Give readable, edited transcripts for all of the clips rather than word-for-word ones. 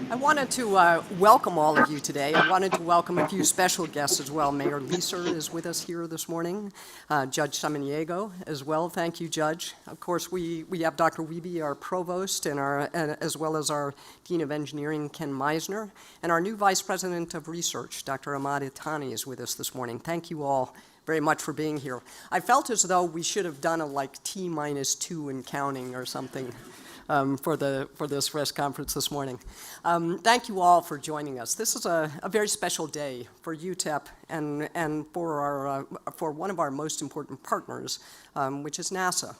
I wanted to welcome all of you today. I wanted to welcome a few special guests as well. Mayor Leeser is with us here this morning. Judge Samaniego as well. Thank you, Judge. Of course, we have Dr. Wiebe, our provost, and as well as our Dean of Engineering, Ken Meisner, and our new Vice President of Research, Dr. Ahmad Itani, is with us this morning. Thank you all very much for being here. I felt as though we should have done a T-2 and counting or something. For this press conference this morning. Thank you all for joining us. This is a very special day for UTEP and for one of our most important partners, which is NASA.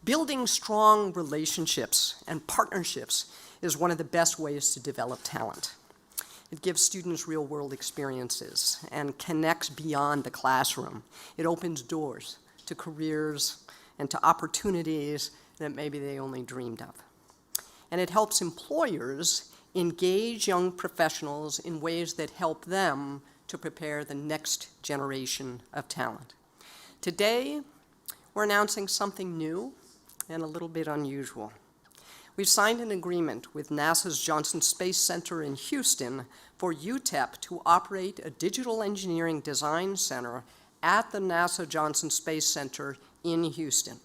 Building strong relationships and partnerships is one of the best ways to develop talent. It gives students real-world experiences and connects beyond the classroom. It opens doors to careers and to opportunities that maybe they only dreamed of. And it helps employers engage young professionals in ways that help them to prepare the next generation of talent. Today, we're announcing something new and a little bit unusual. We've signed an agreement with NASA's Johnson Space Center in Houston for UTEP to operate a digital engineering design center at the NASA Johnson Space Center in Houston.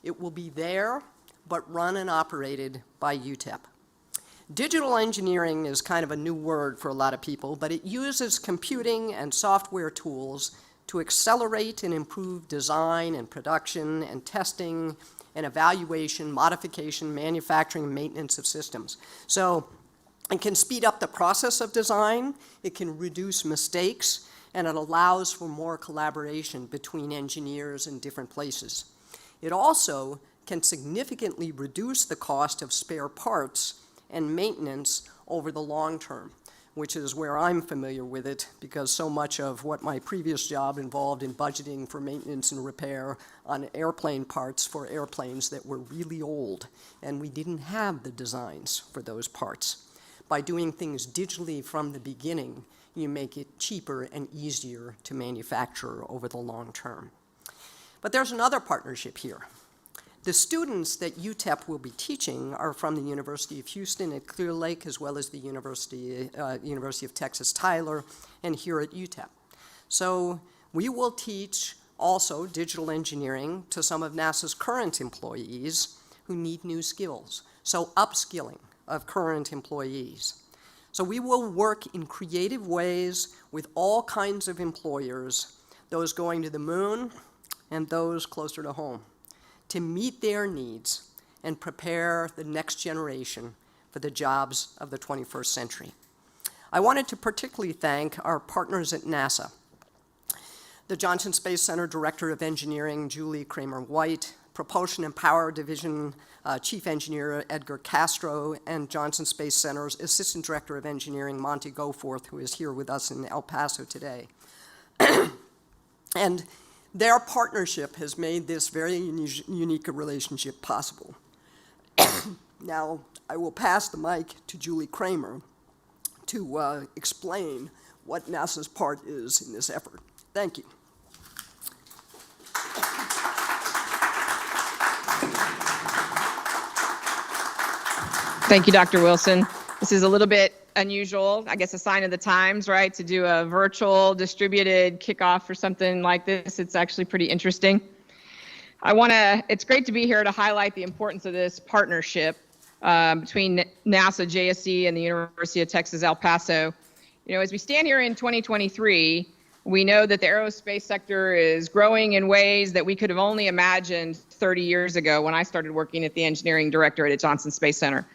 It will be there, but run and operated by UTEP. Digital engineering is kind of a new word for a lot of people, but it uses computing and software tools to accelerate and improve design and production and testing and evaluation, modification, manufacturing, and maintenance of systems. So it can speed up the process of design, it can reduce mistakes, and it allows for more collaboration between engineers in different places. It also can significantly reduce the cost of spare parts and maintenance over the long term, which is where I'm familiar with it because so much of what my previous job involved in budgeting for maintenance and repair on airplane parts for airplanes that were really old, and we didn't have the designs for those parts. By doing things digitally from the beginning, you make it cheaper and easier to manufacture over the long term. But there's another partnership here. The students that UTEP will be teaching are from the University of Houston at Clear Lake, as well as the University of Texas Tyler, and here at UTEP. So we will teach also digital engineering to some of NASA's current employees who need new skills. So upskilling of current employees. So we will work in creative ways with all kinds of employers, those going to the moon, and those closer to home, to meet their needs and prepare the next generation for the jobs of the 21st century. I wanted to particularly thank our partners at NASA, the Johnson Space Center Director of Engineering, Julie Kramer-White, Propulsion and Power Division Chief Engineer, Edgar Castro, and Johnson Space Center's Assistant Director of Engineering, Monty Goforth, who is here with us in El Paso today. And their partnership has made this very unique a relationship possible. Now, I will pass the mic to Julie Kramer to explain what NASA's part is in this effort. Thank you. Thank you, Dr. Wilson. This is a little bit unusual, I guess a sign of the times, right? To do a virtual distributed kickoff for something like this. It's actually pretty interesting. It's great to be here to highlight the importance of this partnership between NASA, JSC, and the University of Texas, El Paso. You know, as we stand here in 2023, we know that the aerospace sector is growing in ways that we could have only imagined 30 years ago when I started working at the engineering directorate at Johnson Space Center.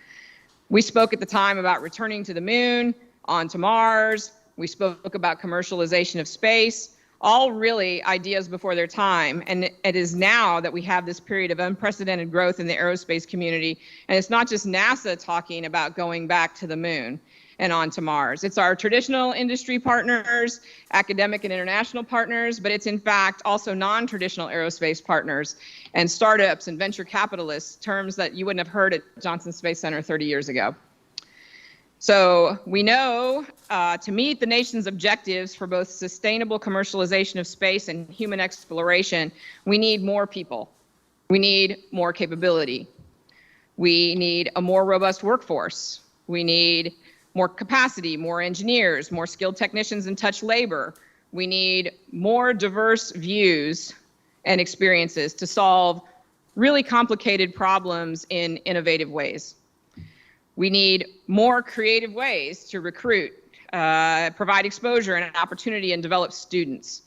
We spoke at the time about returning to the moon, onto Mars. We spoke about commercialization of space, all really ideas before their time. And it is now that we have this period of unprecedented growth in the aerospace community. And it's not just NASA talking about going back to the moon and onto Mars. It's our traditional industry partners, academic and international partners, but it's in fact also non-traditional aerospace partners and startups and venture capitalists, terms that you wouldn't have heard at Johnson Space Center 30 years ago. So we know to meet the nation's objectives for both sustainable commercialization of space and human exploration, we need more people. We need more capability. We need a more robust workforce. We need more capacity, more engineers, more skilled technicians and touch labor. We need more diverse views and experiences to solve really complicated problems in innovative ways. We need more creative ways to recruit, provide exposure and an opportunity and develop students.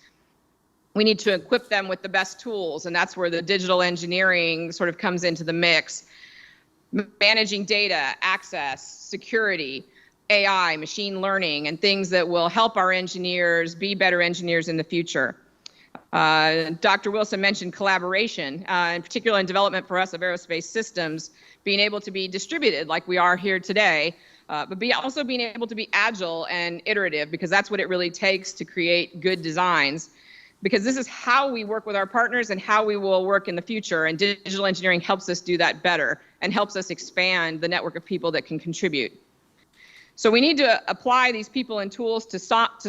We need to equip them with the best tools, and that's where the digital engineering sort of comes into the mix. Managing data, access, security, AI, machine learning, and things that will help our engineers be better engineers in the future. Dr. Wilson mentioned collaboration, in particular in development for us of aerospace systems, being able to be distributed like we are here today, but also being able to be agile and iterative, because that's what it really takes to create good designs. Because this is how we work with our partners and how we will work in the future, and digital engineering helps us do that better and helps us expand the network of people that can contribute. So we need to apply these people and tools to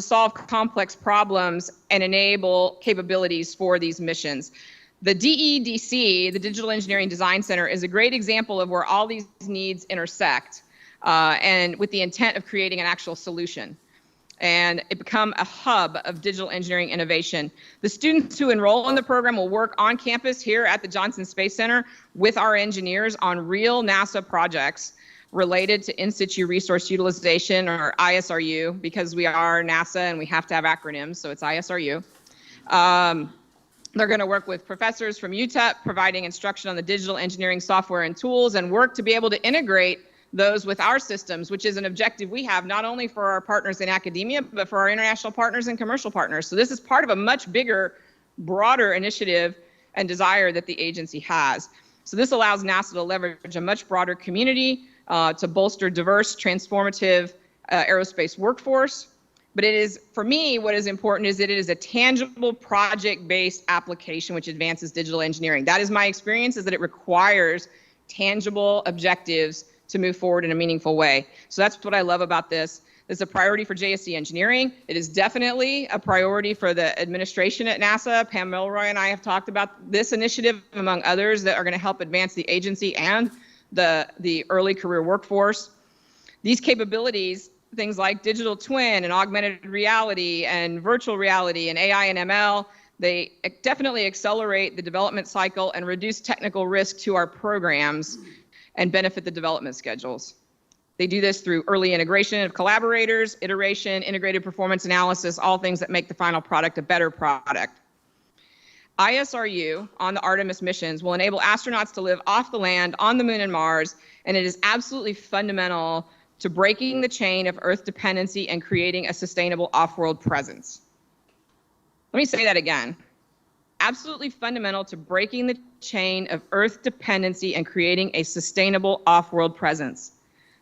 solve complex problems and enable capabilities for these missions. The DEDC, the Digital Engineering Design Center, is a great example of where all these needs intersect, and with the intent of creating an actual solution. And it become a hub of digital engineering innovation. The students who enroll in the program will work on campus here at the Johnson Space Center with our engineers on real NASA projects related to in situ resource utilization, or ISRU, because we are NASA and we have to have acronyms, so it's ISRU. They're going to work with professors from UTEP, providing instruction on the digital engineering software and tools, and work to be able to integrate those with our systems, which is an objective we have not only for our partners in academia, but for our international partners and commercial partners. So this is part of a much bigger, broader initiative and desire that the agency has. So this allows NASA to leverage a much broader community to bolster diverse, transformative aerospace workforce. But it is, for me, what is important is that it is a tangible project-based application which advances digital engineering. That is my experience, is that it requires tangible objectives to move forward in a meaningful way. So that's what I love about this. It's a priority for JSC Engineering. It is definitely a priority for the administration at NASA. Pam Milroy and I have talked about this initiative, among others, that are going to help advance the agency and the early career workforce. These capabilities, things like digital twin and augmented reality and virtual reality and AI and ML, they definitely accelerate the development cycle and reduce technical risk to our programs and benefit the development schedules. They do this through early integration of collaborators, iteration, integrated performance analysis, all things that make the final product a better product. ISRU on the Artemis missions will enable astronauts to live off the land, on the moon and Mars, and it is absolutely fundamental to breaking the chain of Earth dependency and creating a sustainable off-world presence. Let me say that again. Absolutely fundamental to breaking the chain of Earth dependency and creating a sustainable off-world presence.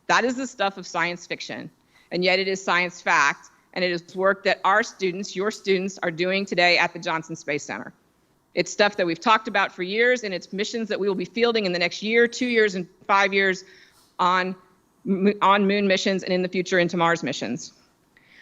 That is the stuff of science fiction, and yet it is science fact, and it is work that our students, your students, are doing today at the Johnson Space Center. It's stuff that we've talked about for years, and it's missions that we will be fielding in the next year, 2 years, and 5 years on moon missions, and in the future into Mars missions.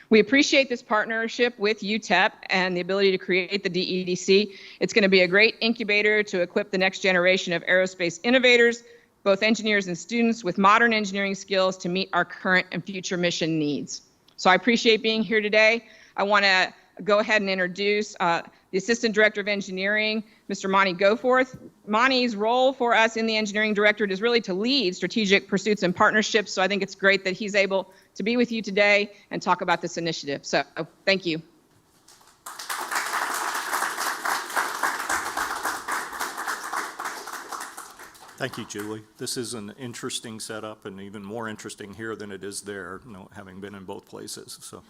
We appreciate this partnership with UTEP and the ability to create the DEDC. It's going to be a great incubator to equip the next generation of aerospace innovators, both engineers and students, with modern engineering skills to meet our current and future mission needs. So I appreciate being here today. I want to go ahead and introduce the Assistant Director of Engineering, Mr. Monty Goforth. Monty's role for us in the Engineering Directorate is really to lead strategic pursuits and partnerships, so I think it's great that he's able to be with you today and talk about this initiative. So thank you. Thank you, Julie. This is an interesting setup, and even more interesting here than it is there, having been in both places. So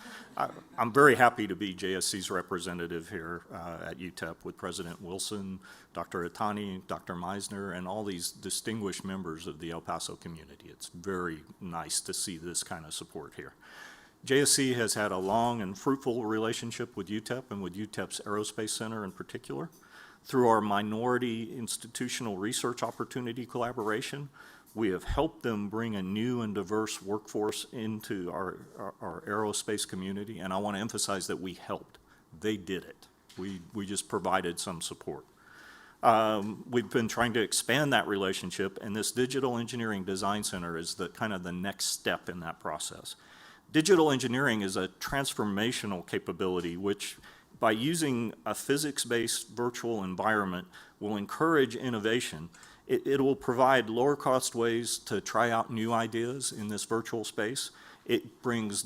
I'm very happy to be JSC's representative here at UTEP with President Wilson, Dr. Itani, Dr. Meisner, and all these distinguished members of the El Paso community. It's very nice to see this kind of support here. JSC has had a long and fruitful relationship with UTEP and with UTEP's Aerospace Center in particular. Through our minority institutional research opportunity collaboration, we have helped them bring a new and diverse workforce into our aerospace community, and I want to emphasize that we helped. They did it. We just provided some support. We've been trying to expand that relationship, and this Digital Engineering Design Center is the kind of the next step in that process. Digital engineering is a transformational capability which, by using a physics-based virtual environment, will encourage innovation. It will provide lower-cost ways to try out new ideas in this virtual space. It brings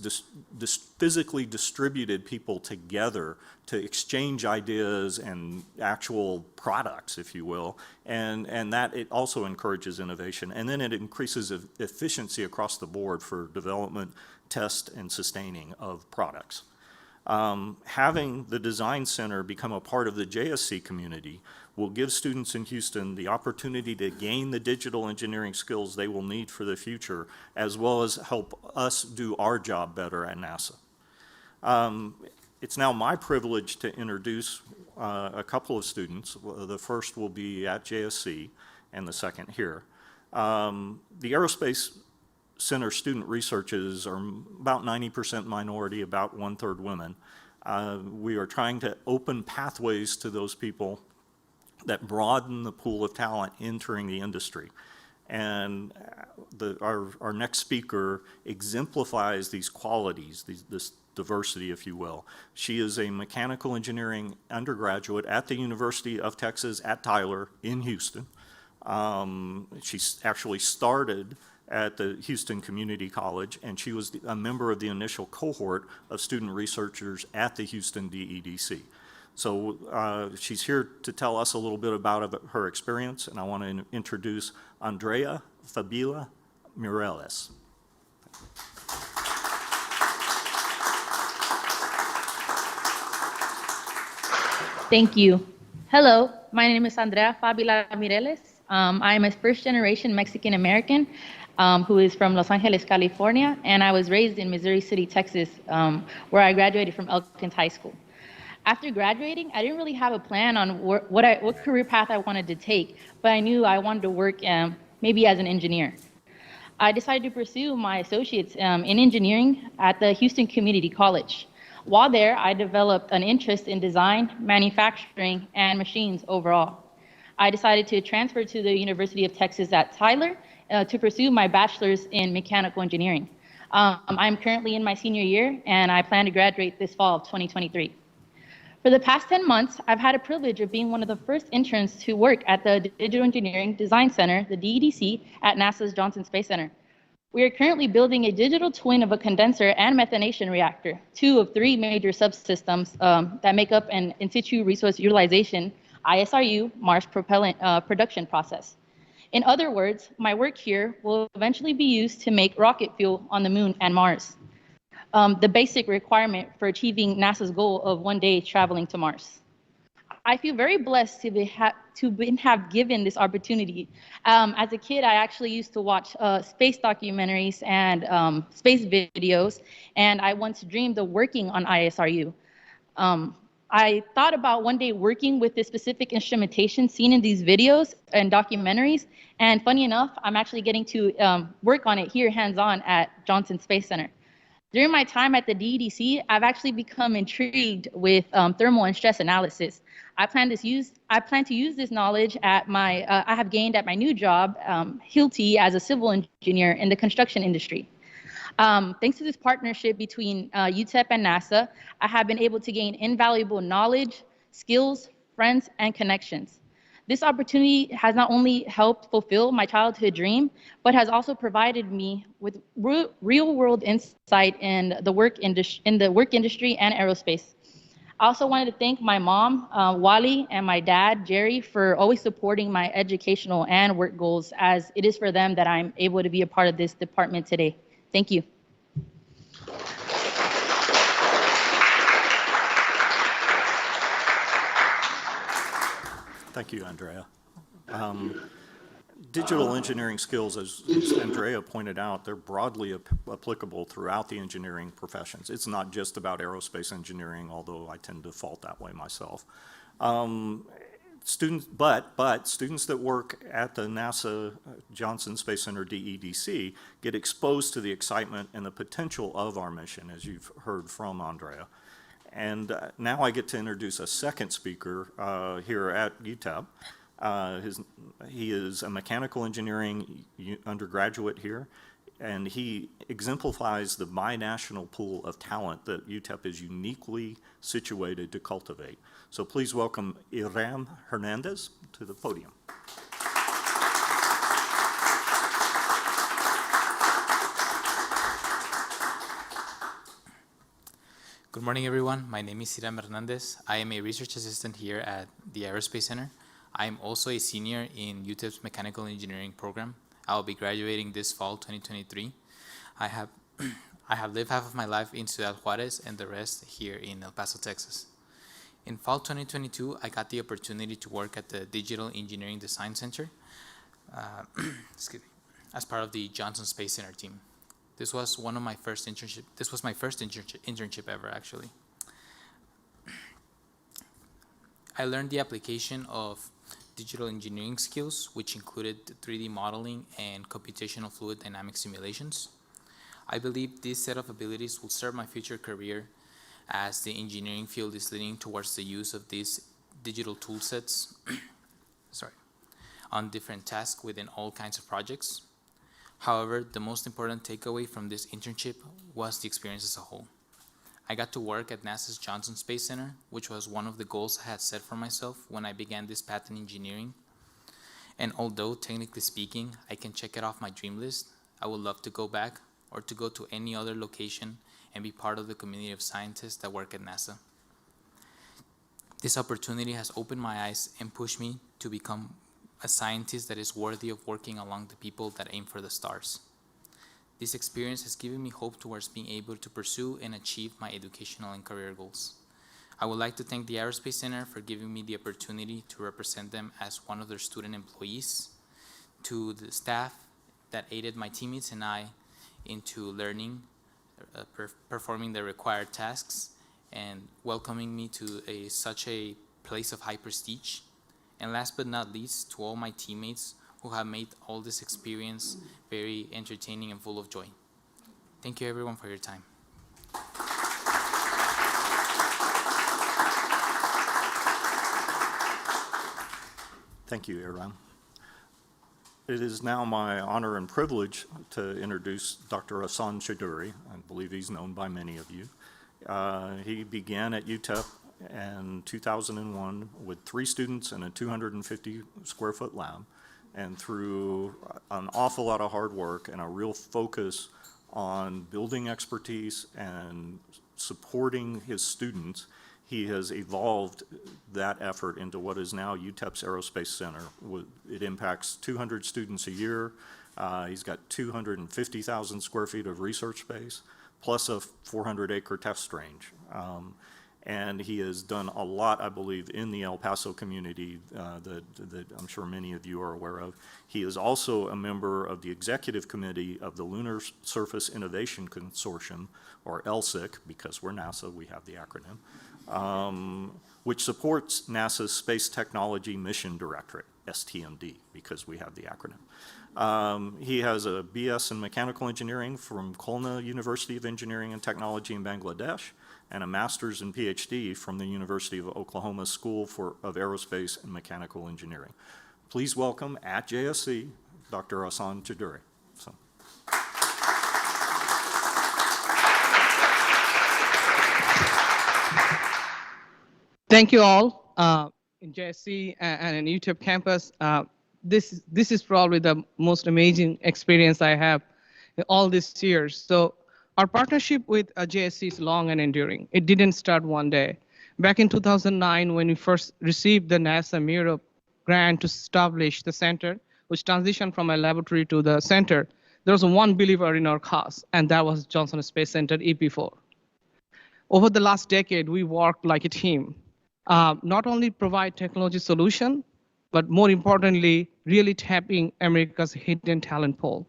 physically distributed people together to exchange ideas and actual products, if you will, and that it also encourages innovation. And then it increases efficiency across the board for development, test, and sustaining of products. Having the Design Center become a part of the JSC community will give students in Houston the opportunity to gain the digital engineering skills they will need for the future, as well as help us do our job better at NASA. It's now my privilege to introduce a couple of students. The first will be at JSC, and the second here. The Aerospace Center student researchers are about 90% minority, about 1/3 women. We are trying to open pathways to those people that broaden the pool of talent entering the industry. And our next speaker exemplifies these qualities, this diversity, if you will. She is a mechanical engineering undergraduate at the University of Texas at Tyler in Houston. She actually started at the Houston Community College, and she was a member of the initial cohort of student researchers at the Houston DEDC. So she's here to tell us a little bit about her experience, and I want to introduce Andrea Fabila Mireles. Thank you. Hello, my name is Andrea Fabila Mireles. I am a first-generation Mexican-American who is from Los Angeles, California, and I was raised in Missouri City, Texas, where I graduated from Elkins High School. After graduating, I didn't really have a plan on what career path I wanted to take, but I knew I wanted to work maybe as an engineer. I decided to pursue my associates in engineering at the Houston Community College. While there, I developed an interest in design, manufacturing, and machines overall. I decided to transfer to the University of Texas at Tyler to pursue my bachelor's in mechanical engineering. I'm currently in my senior year, and I plan to graduate this fall of 2023. For the past 10 months, I've had a privilege of being one of the first interns to work at the Digital Engineering Design Center, the DEDC, at NASA's Johnson Space Center. We are currently building a digital twin of a condenser and methanation reactor, 2 of 3 major subsystems that make up an in-situ resource utilization, ISRU, Mars propellant production process. In other words, my work here will eventually be used to make rocket fuel on the Moon and Mars, the basic requirement for achieving NASA's goal of one day traveling to Mars. I feel very blessed to have given this opportunity. As a kid, I actually used to watch space documentaries and space videos, and I once dreamed of working on ISRU. I thought about one day working with the specific instrumentation seen in these videos and documentaries, and funny enough, I'm actually getting to work on it here hands-on at Johnson Space Center. During my time at the DEDC, I've actually become intrigued with thermal and stress analysis. I plan to use this knowledge at I have gained at my new job, Hilti, as a civil engineer in the construction industry. Thanks to this partnership between UTEP and NASA, I have been able to gain invaluable knowledge, skills, friends, and connections. This opportunity has not only helped fulfill my childhood dream, but has also provided me with real-world insight in the work industry and aerospace. I also wanted to thank my mom, Wally, and my dad, Jerry, for always supporting my educational and work goals, as it is for them that I'm able to be a part of this department today. Thank you. Thank you, Andrea. Digital engineering skills, as Andrea pointed out, they're broadly applicable throughout the engineering professions. It's not just about aerospace engineering, although I tend to fault that way myself. Students that work at the NASA Johnson Space Center DEDC get exposed to the excitement and the potential of our mission, as you've heard from Andrea. And now I get to introduce a second speaker here at UTEP. He is a mechanical engineering undergraduate here. and he exemplifies the binational pool of talent that UTEP is uniquely situated to cultivate. So please welcome Iram Hernandez to the podium. Good morning, everyone. My name is Iram Hernandez. I am a research assistant here at the Aerospace Center. I am also a senior in UTEP's Mechanical Engineering program. I will be graduating this fall, 2023. I have lived half of my life in Ciudad Juarez and the rest here in El Paso, Texas. In fall 2022, I got the opportunity to work at the Digital Engineering Design Center as part of the Johnson Space Center team. This was my first internship ever, actually. I learned the application of digital engineering skills, which included 3D modeling and computational fluid dynamic simulations. I believe this set of abilities will serve my future career as the engineering field is leaning towards the use of these digital tool sets on different tasks within all kinds of projects. However, the most important takeaway from this internship was the experience as a whole. I got to work at NASA's Johnson Space Center, which was one of the goals I had set for myself when I began this path in engineering. And although, technically speaking, I can check it off my dream list, I would love to go back or to go to any other location and be part of the community of scientists that work at NASA. This opportunity has opened my eyes and pushed me to become a scientist that is worthy of working along the people that aim for the stars. This experience has given me hope towards being able to pursue and achieve my educational and career goals. I would like to thank the Aerospace Center for giving me the opportunity to represent them as one of their student employees, to the staff that aided my teammates and I into learning, performing the required tasks, and welcoming me to such a place of high prestige. And last but not least, to all my teammates who have made all this experience very entertaining and full of joy. Thank you, everyone, for your time. Thank you, Iram. It is now my honor and privilege to introduce Dr. Hassan Chowdhury. I believe he's known by many of you. He began at UTEP in 2001 with 3 students in a 250 square foot lab, and through an awful lot of hard work and a real focus on building expertise and supporting his students, he has evolved that effort into what is now UTEP's Aerospace Center. It impacts 200 students a year. He's got 250,000 square feet of research space, plus a 400-acre test range. And he has done a lot, I believe, in the El Paso community that I'm sure many of you are aware of. He is also a member of the executive committee of the Lunar Surface Innovation Consortium, or LSIC, because we're NASA, we have the acronym, which supports NASA's Space Technology Mission Directorate, STMD, because we have the acronym. He has a BS in Mechanical Engineering from Khulna University of Engineering and Technology in Bangladesh, and a master's and PhD from the University of Oklahoma School of Aerospace and Mechanical Engineering. Please welcome at JSC, Dr. Hassan Chowdhury. Thank you all in JSC and in UTEP campus. This is probably the most amazing experience I have in all these years. So our partnership with JSC is long and enduring. It didn't start one day. Back in 2009, when we first received the NASA Europe grant to establish the center, which transitioned from a laboratory to the center, there was one believer in our cause, and that was Johnson Space Center, EP4. Over the last decade, we worked like a team. Not only provide technology solution, but more importantly, really tapping America's hidden talent pool.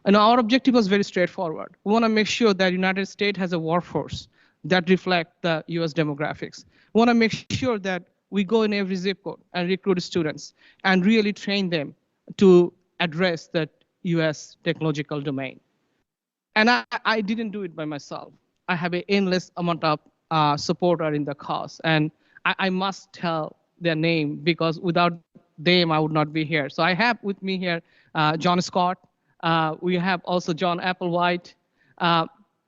And our objective was very straightforward. We want to make sure that United States has a workforce that reflect the US demographics. We want to make sure that we go in every zip code and recruit students and really train them to address the US technological domain. And I didn't do it by myself. I have an endless amount of supporter in the cause. And I must tell their name because without them, I would not be here. So I have with me here John Scott, We have also John Applewhite.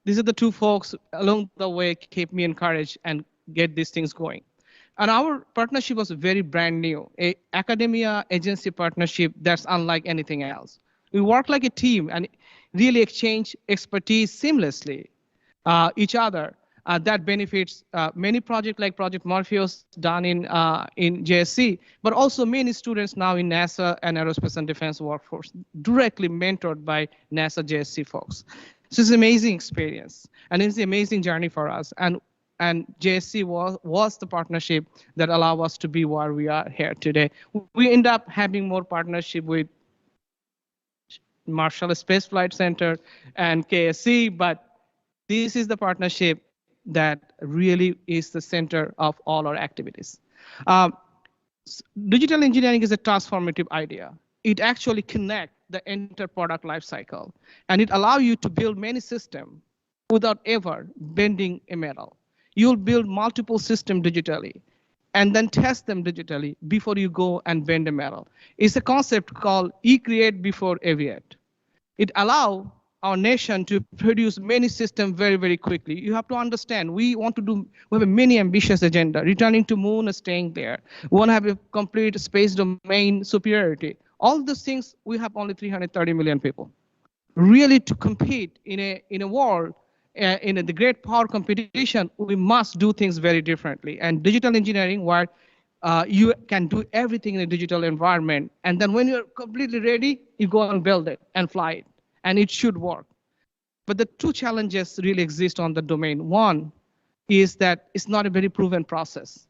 These are the two folks along the way keep me encouraged and get these things going. And our partnership was very brand new, a academia agency partnership that's unlike anything else. We work like a team and really exchange expertise seamlessly each other. That benefits many projects like Project Morpheus done in JSC, but also many students now in NASA and Aerospace and Defense workforce, directly mentored by NASA JSC folks. So it's an amazing experience, and it's an amazing journey for us. And JSC was the partnership that allowed us to be where we are here today. We end up having more partnership with Marshall Space Flight Center and KSC, but this is the partnership that really is the center of all our activities. Digital engineering is a transformative idea. It actually connects the entire product lifecycle, and it allows you to build many systems without ever bending a metal. You'll build multiple systems digitally and then test them digitally before you go and bend a metal. It's a concept called e-create before aviate. It allows our nation to produce many systems very, very quickly. You have to understand, we have a many ambitious agenda, returning to moon and staying there. We want to have a complete space domain superiority. All those things, we have only 330 million people. Really to compete in a world, in the great power competition, we must do things very differently. And digital engineering, where you can do everything in a digital environment, and then when you're completely ready, you go and build it and fly it. And it should work. But the two challenges really exist on the domain. One is that it's not a very proven process.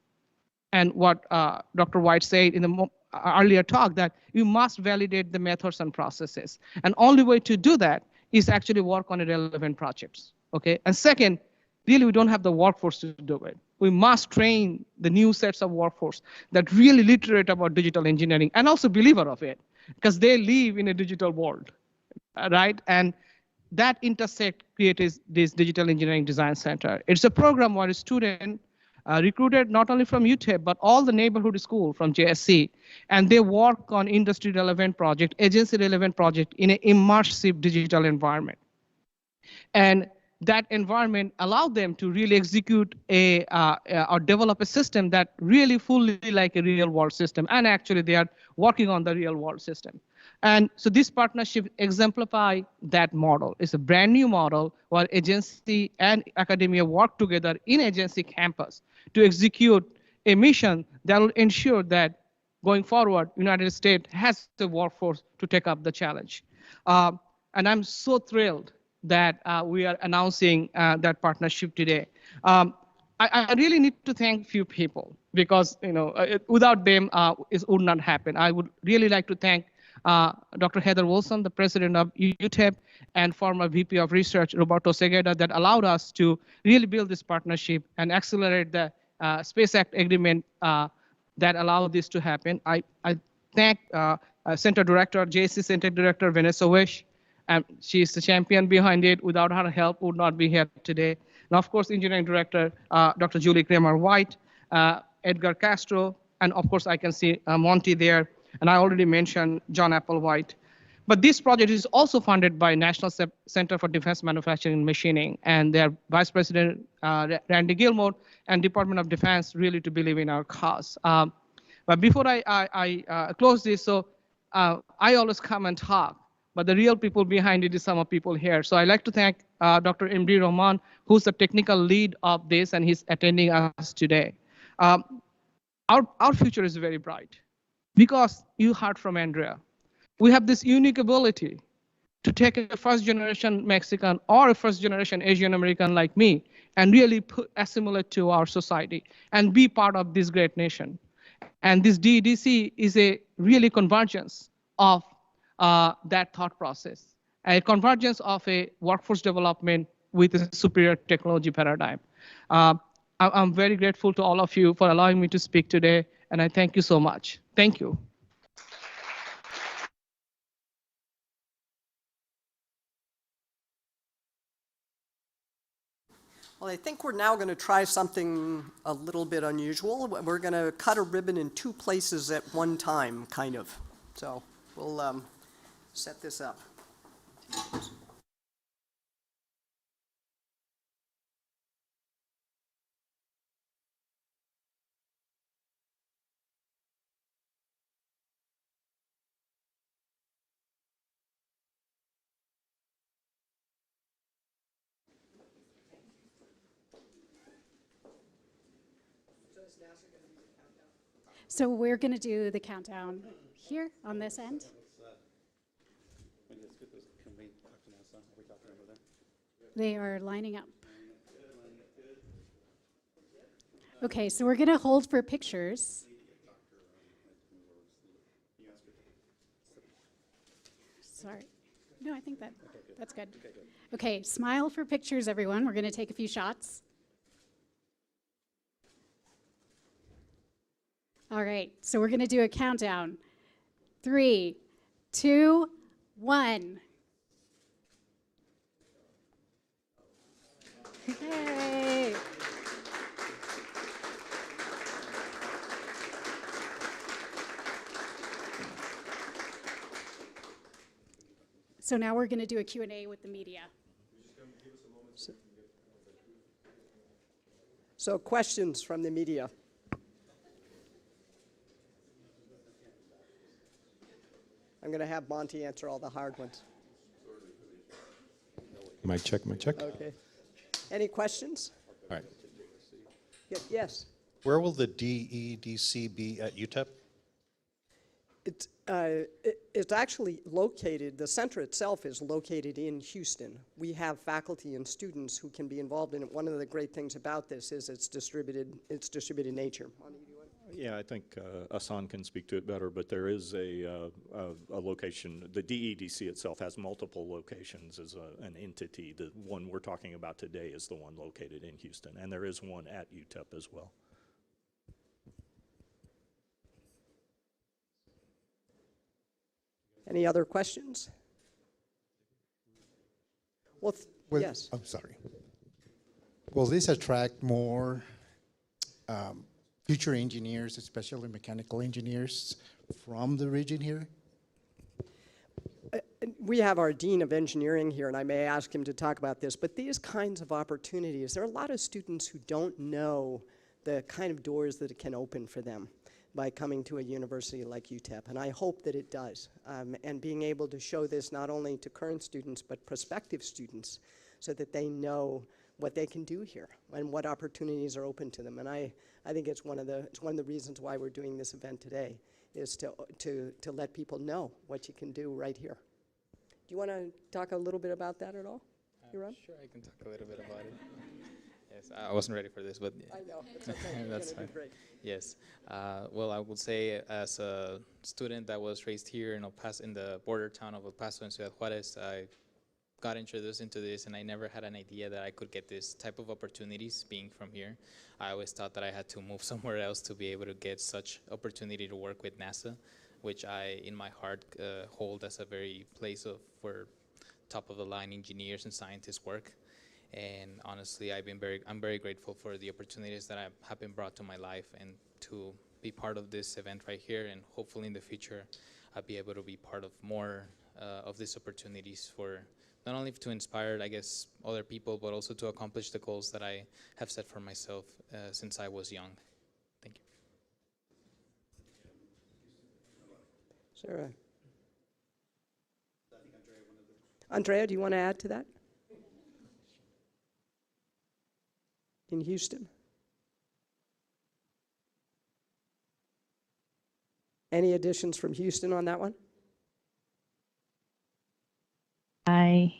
And what Dr. White said in the earlier talk, that you must validate the methods and processes. And only way to do that is actually work on relevant projects. Okay. And second, really we don't have the workforce to do it. We must train the new sets of workforce that really literate about digital engineering and also believer of it, because they live in a digital world. Right, and that intersect creates this Digital Engineering Design Center. It's a program where a student recruited not only from UTEP, but all the neighborhood school from JSC, and they work on industry relevant project, agency relevant project in an immersive digital environment. And that environment allowed them to really execute or develop a system that really fully like a real world system. And actually they are working on the real world system. And so this partnership exemplifies that model. It's a brand new model where agency and academia work together in agency campus to execute a mission that will ensure that going forward, United States has the workforce to take up the challenge. And I'm so thrilled that we are announcing that partnership today. I really need to thank a few people because without them, it would not happen. I would really like to thank Dr. Heather Wilson, the president of UTEP, and former VP of Research, Roberto Segeda, that allowed us to really build this partnership and accelerate the Space Act agreement that allowed this to happen. I thank Center Director, JSC Center Director, Vanessa Wish. She's the champion behind it. Without her help, would not be here today. And of course, Engineering Director, Dr. Julie Kramer-White, Edgar Castro, and of course, I can see Monty there. And I already mentioned John Applewhite. But this project is also funded by National Center for Defense Manufacturing and Machining, and their Vice President, Randy Gilmore, and Department of Defense really to believe in our cause. But before I close this, so I always come and talk, but the real people behind it is some of people here. So I'd like to thank Dr. Imri Rahman, who's the technical lead of this, and he's attending us today. Our future is very bright. Because you heard from Andrea, we have this unique ability to take a first-generation Mexican or a first-generation Asian American like me and really assimilate to our society and be part of this great nation. And this DEDC is a really convergence of that thought process, a convergence of a workforce development with a superior technology paradigm. I'm very grateful to all of you for allowing me to speak today, and I thank you so much. Thank you. Well, I think we're now going to try something a little bit unusual. We're going to cut a ribbon in two places at one time, kind of. So we'll set this up. So we're going to do the countdown here on this end. They are lining up. Okay, so we're going to hold for pictures. Sorry. No, I think that's good. Okay, smile for pictures, everyone. We're going to take a few shots. All right, so we're going to do a countdown. 3, 2, 1. Yay! So now we're going to do a Q&A with the media. So questions from the media. I'm going to have Monty answer all the hard ones. Mic check, mic check. Okay. Any questions? All right. Yes. Where will the DEDC be at UTEP? It's actually located, the center itself is located in Houston. We have faculty and students who can be involved in it. One of the great things about this is its distributed nature. Yeah, I think Hassan can speak to it better, but there is a location. The DEDC itself has multiple locations as an entity. The one we're talking about today is the one located in Houston, and there is one at UTEP as well. Any other questions? Well, yes. I'm sorry. Will this attract more future engineers, especially mechanical engineers from the region here? We have our Dean of Engineering here, and I may ask him to talk about this, but these kinds of opportunities, there are a lot of students who don't know the kind of doors that it can open for them by coming to a university like UTEP, and I hope that it does. And being able to show this not only to current students, but prospective students, so that they know what they can do here and what opportunities are open to them. And I think it's one of the reasons why we're doing this event today, is to let people know what you can do right here. Do you want to talk a little bit about that at all? Hiram? Sure, I can talk a little bit about it. Yes, I wasn't ready for this, but I know, it's okay. that's You're gonna fine. do great. Yes. Well, I would say as a student that was raised here in El Paso, in the border town of El Paso and Ciudad Juarez, I got introduced into this, and I never had an idea that I could get this type of opportunities being from here. I always thought that I had to move somewhere else to be able to get such opportunity to work with NASA, which I, in my heart, hold as a very place where top-of-the-line engineers and scientists work. And honestly, I'm very grateful for the opportunities that have been brought to my life, and to be part of this event right here. And hopefully in the future, I'll be able to be part of more of these opportunities, for not only to inspire, I guess, other people, but also to accomplish the goals that I have set for myself since I was young. Thank you. Sarah. Andrea, do you want to add to that? In Houston? Any additions from Houston on that one? I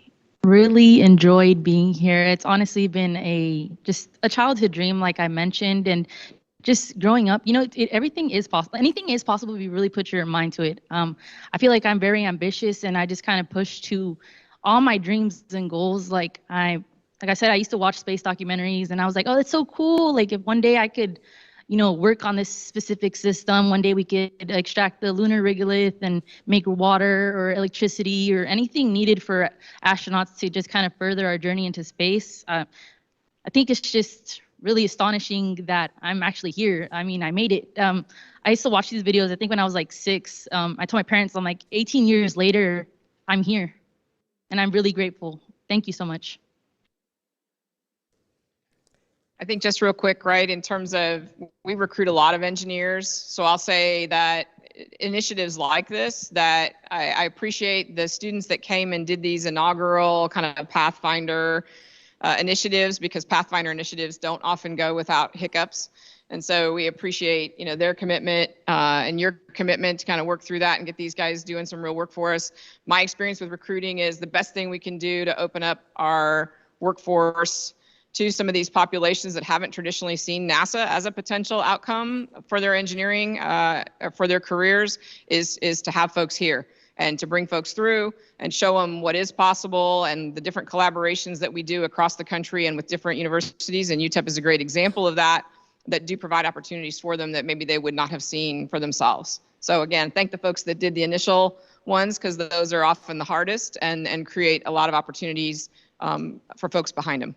really enjoyed being here. It's honestly been just a childhood dream, like I mentioned, and just growing up, everything is possible. Anything is possible if you really put your mind to it. I feel like I'm very ambitious, and I just kind of push to all my dreams and goals. Like I said, I used to watch space documentaries, and I was like, oh, that's so cool. Like if one day I could, work on this specific system, one day we could extract the lunar regolith and make water or electricity or anything needed for astronauts to just kind of further our journey into space. I think it's just really astonishing that I'm actually here. I mean, I made it. I used to watch these videos, I think when I was like 6. I told my parents, I'm like, 18 years later, I'm here. And I'm really grateful. Thank you so much. I think just real quick, right, in terms of, we recruit a lot of engineers. So I'll say that initiatives like this, that I appreciate the students that came and did these inaugural kind of Pathfinder initiatives, because Pathfinder initiatives don't often go without hiccups. And so we appreciate, their commitment and your commitment to kind of work through that and get these guys doing some real work for us. My experience with recruiting is the best thing we can do to open up our workforce to some of these populations that haven't traditionally seen NASA as a potential outcome for their engineering, for their careers, is to have folks here and to bring folks through and show them what is possible and the different collaborations that we do across the country and with different universities. And UTEP is a great example of that do provide opportunities for them that maybe they would not have seen for themselves. So again, thank the folks that did the initial ones, because those are often the hardest and create a lot of opportunities for folks behind them.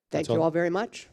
Thank you all very much.